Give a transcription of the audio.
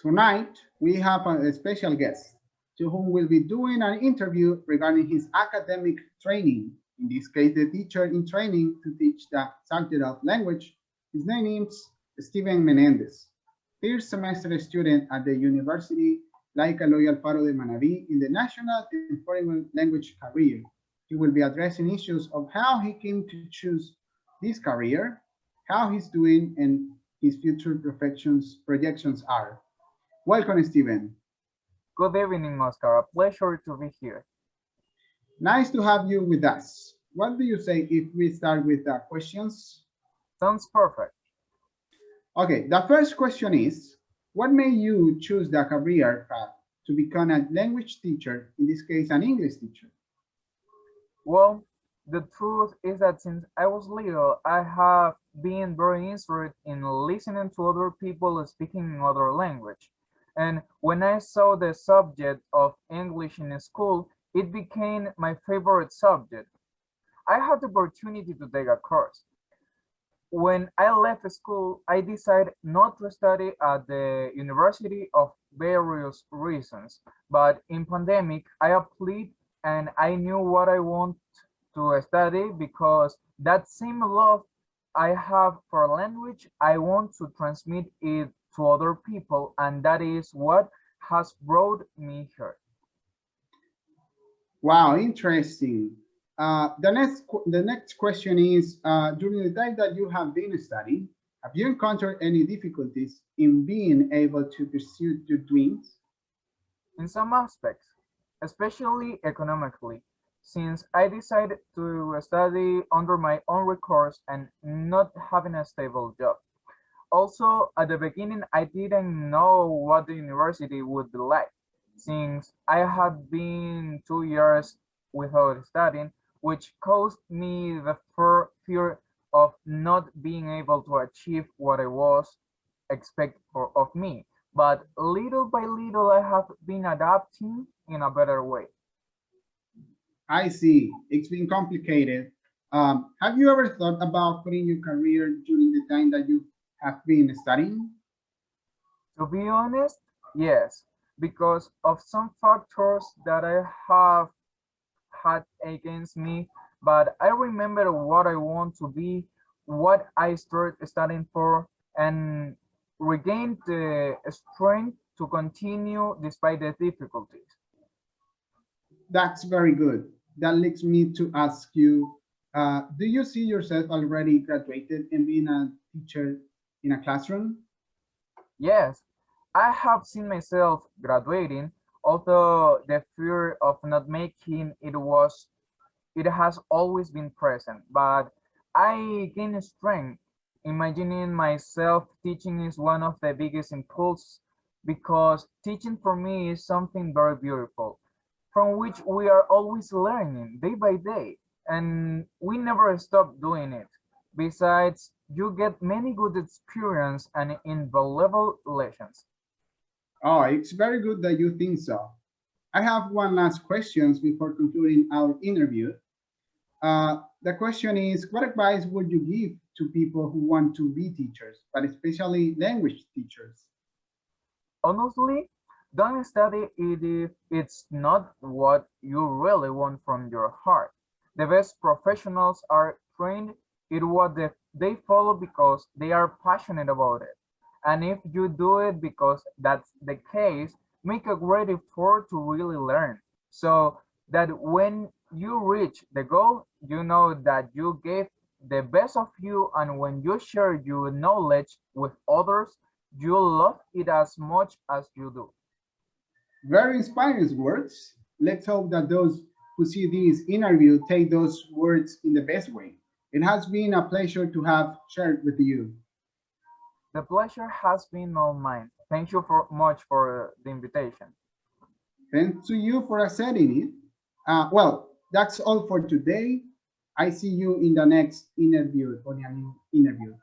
Tonight, we have a special guest to whom we'll be doing an interview regarding his academic training. In this case, the teacher in training to teach the subject of language. His name is Steven Menendez, first semester student at the University Laica Eloy Alfaro de Manabí in the National and Foreign Language career. He will be addressing issues of how he came to choose this career, how he's doing, and his future projections are. Welcome, Steven. Good evening, Oscar. A pleasure to be here. Nice to have you with us. What do you say if we start with the questions? Sounds perfect. Okay, the first question is, what made you choose the career path to become a language teacher, in this case, an English teacher? Well, the truth is that since I was little, I have been very interested in listening to other people speaking another language. And when I saw the subject of English in school, it became my favorite subject. I had the opportunity to take a course. When I left school, I decided not to study at the university of various reasons. But in pandemic, I applied and I knew what I want to study because that same love I have for language, I want to transmit it to other people, and that is what has brought me here. Wow, interesting. The next question is, during the time that you have been studying, have you encountered any difficulties in being able to pursue your dreams? In some aspects, especially economically, since I decided to study under my own recourse and not having a stable job. Also, at the beginning, I didn't know what the university would be like, since I had been 2 years without studying, which caused me the fear of not being able to achieve what I was expected of me. But little by little, I have been adapting in a better way. I see. It's been complicated. Have you ever thought about putting your career during the time that you have been studying? To be honest, yes, because of some factors that I have had against me, but I remember what I want to be, what I started studying for, and regained the strength to continue despite the difficulties. That's very good. That leads me to ask you, do you see yourself already graduated and being a teacher in a classroom? Yes, I have seen myself graduating, although the fear of not making it has always been present, but I gain strength. Imagining myself teaching is one of the biggest impulses because teaching for me is something very beautiful, from which we are always learning day by day, and we never stop doing it. Besides, you get many good experience and invaluable lessons. Oh, it's very good that you think so. I have one last question before concluding our interview. The question is, what advice would you give to people who want to be teachers, but especially language teachers? Honestly, don't study it if it's not what you really want from your heart. The best professionals are trained in what they follow because they are passionate about it. And if you do it because that's the case, make a great effort to really learn. So that when you reach the goal, you know that you gave the best of you, and when you share your knowledge with others, you love it as much as you do. Very inspiring words. Let's hope that those who see this interview take those words in the best way. It has been a pleasure to have shared with you. The pleasure has been all mine. Thank you for much for the invitation. Thanks to you for accepting it. Well, that's all for today. I see you in the next interview, Tony, interview.